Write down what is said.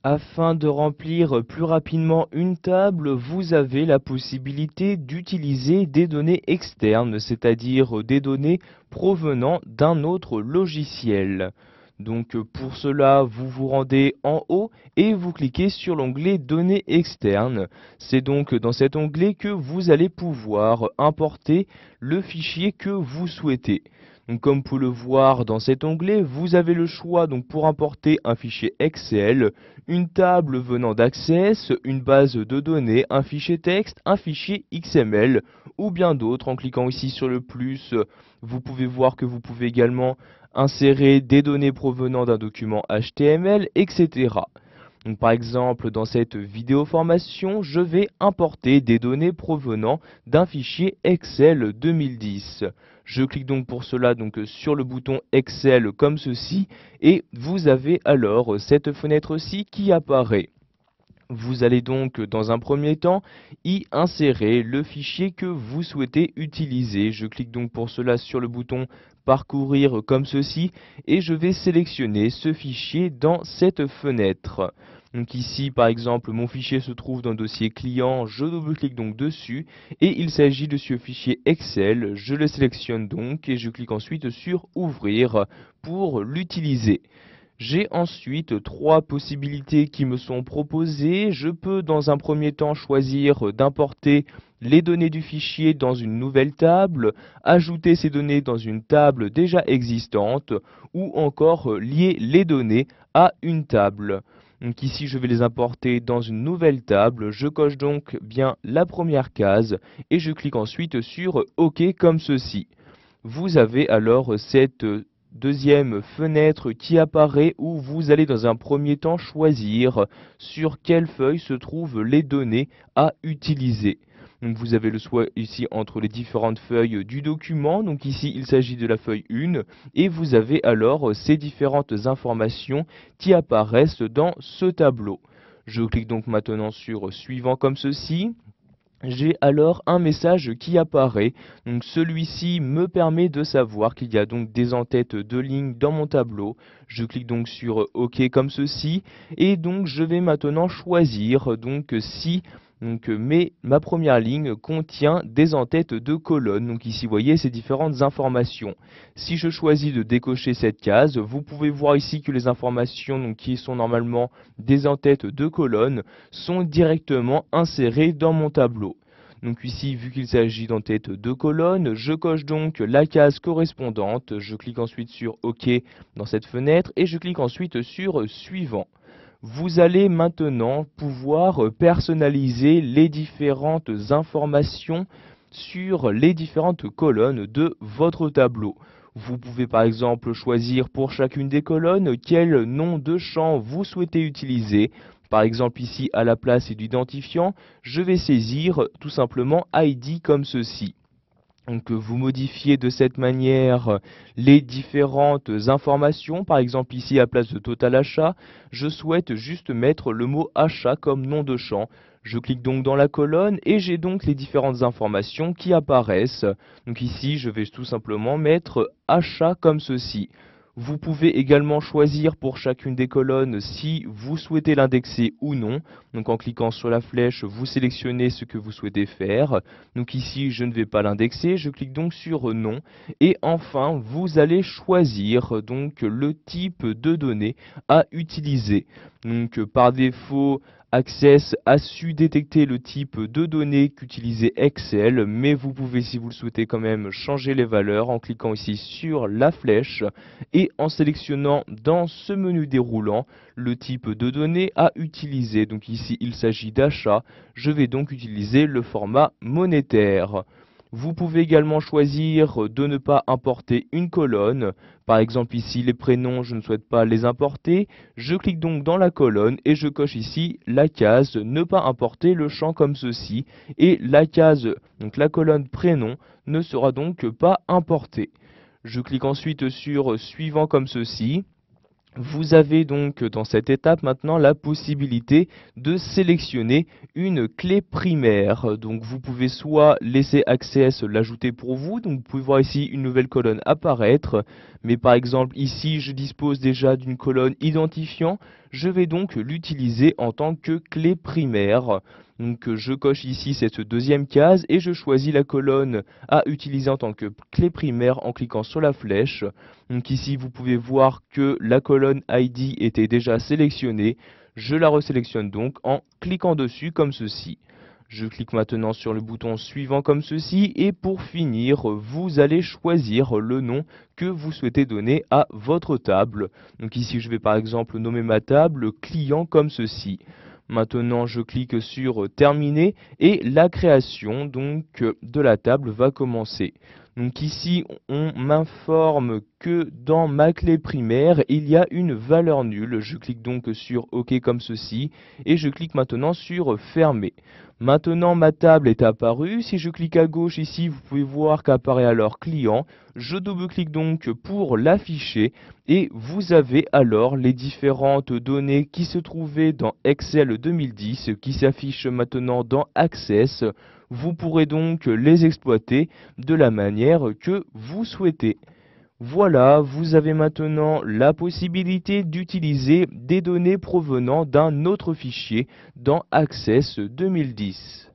Afin de remplir plus rapidement une table, vous avez la possibilité d'utiliser des données externes, c'est-à-dire des données provenant d'un autre logiciel. Donc pour cela, vous vous rendez en haut et vous cliquez sur l'onglet Données externes. C'est donc dans cet onglet que vous allez pouvoir importer le fichier que vous souhaitez. Donc, comme vous pouvez le voir dans cet onglet, vous avez le choix donc, pour importer un fichier Excel, une table venant d'Access, une base de données, un fichier texte, un fichier XML ou bien d'autres. En cliquant ici sur le plus, vous pouvez voir que vous pouvez également insérer des données provenant d'un document HTML, etc. Donc, par exemple, dans cette vidéo formation, je vais importer des données provenant d'un fichier Excel 2010. Je clique donc pour cela sur le bouton Excel comme ceci et vous avez alors cette fenêtre-ci qui apparaît. Vous allez donc dans un premier temps y insérer le fichier que vous souhaitez utiliser. Je clique donc pour cela sur le bouton parcourir comme ceci et je vais sélectionner ce fichier dans cette fenêtre. Donc ici par exemple mon fichier se trouve dans le dossier client, je double-clique donc dessus et il s'agit de ce fichier Excel. Je le sélectionne donc et je clique ensuite sur ouvrir pour l'utiliser. J'ai ensuite trois possibilités qui me sont proposées. Je peux dans un premier temps choisir d'importer les données du fichier dans une nouvelle table, ajouter ces données dans une table déjà existante ou encore lier les données à une table. Donc ici je vais les importer dans une nouvelle table, je coche donc bien la première case et je clique ensuite sur OK comme ceci. Vous avez alors cette deuxième fenêtre qui apparaît où vous allez dans un premier temps choisir sur quelle feuille se trouvent les données à utiliser. Donc vous avez le choix ici entre les différentes feuilles du document. Donc ici il s'agit de la feuille 1 et vous avez alors ces différentes informations qui apparaissent dans ce tableau. Je clique donc maintenant sur suivant comme ceci. J'ai alors un message qui apparaît. Donc celui-ci me permet de savoir qu'il y a donc des en-têtes de lignes dans mon tableau. Je clique donc sur OK comme ceci et donc je vais maintenant choisir si ma première ligne contient des en-têtes de colonnes. Donc ici vous voyez ces différentes informations. Si je choisis de décocher cette case, vous pouvez voir ici que les informations qui sont normalement des en-têtes de colonnes sont directement insérées dans mon tableau. Donc ici, vu qu'il s'agit d'en-tête de colonnes, je coche donc la case correspondante. Je clique ensuite sur OK dans cette fenêtre et je clique ensuite sur Suivant. Vous allez maintenant pouvoir personnaliser les différentes informations sur les différentes colonnes de votre tableau. Vous pouvez par exemple choisir pour chacune des colonnes quel nom de champ vous souhaitez utiliser. Par exemple ici à la place d'identifiant, je vais saisir tout simplement ID comme ceci. Donc vous modifiez de cette manière les différentes informations. Par exemple ici à la place de total achat, je souhaite juste mettre le mot achat comme nom de champ. Je clique donc dans la colonne et j'ai donc les différentes informations qui apparaissent. Donc ici je vais tout simplement mettre achat comme ceci. Vous pouvez également choisir pour chacune des colonnes si vous souhaitez l'indexer ou non. Donc en cliquant sur la flèche, vous sélectionnez ce que vous souhaitez faire. Donc ici, je ne vais pas l'indexer, je clique donc sur non. Et enfin, vous allez choisir donc le type de données à utiliser. Donc par défaut, Access a su détecter le type de données qu'utilisait Excel, mais vous pouvez, si vous le souhaitez, quand même changer les valeurs en cliquant ici sur la flèche et en sélectionnant dans ce menu déroulant le type de données à utiliser. Donc ici, il s'agit d'achat. Je vais donc utiliser le format monétaire. Vous pouvez également choisir de ne pas importer une colonne. Par exemple ici les prénoms, je ne souhaite pas les importer. Je clique donc dans la colonne et je coche ici la case ne pas importer le champ comme ceci. Et la case, donc la colonne prénom, ne sera donc pas importée. Je clique ensuite sur suivant comme ceci. Vous avez donc dans cette étape maintenant la possibilité de sélectionner une clé primaire. Donc vous pouvez soit laisser Access l'ajouter pour vous, donc vous pouvez voir ici une nouvelle colonne apparaître, Mais par exemple ici je dispose déjà d'une colonne identifiant, je vais donc l'utiliser en tant que clé primaire. Donc je coche ici cette deuxième case et je choisis la colonne à utiliser en tant que clé primaire en cliquant sur la flèche. Donc ici vous pouvez voir que la colonne ID était déjà sélectionnée. Je la resélectionne donc en cliquant dessus comme ceci. Je clique maintenant sur le bouton suivant comme ceci et pour finir, vous allez choisir le nom que vous souhaitez donner à votre table. Donc ici, je vais par exemple nommer ma table client comme ceci. Maintenant, je clique sur terminer et la création donc de la table va commencer. Donc ici, on m'informe que dans ma clé primaire, il y a une valeur nulle. Je clique donc sur OK comme ceci et je clique maintenant sur fermer. Maintenant, ma table est apparue. Si je clique à gauche ici, vous pouvez voir qu'apparaît alors client. Je double-clique donc pour l'afficher et vous avez alors les différentes données qui se trouvaient dans Excel 2010 qui s'affichent maintenant dans Access. Vous pourrez donc les exploiter de la manière que vous souhaitez. Voilà, vous avez maintenant la possibilité d'utiliser des données provenant d'un autre fichier dans Access 2010.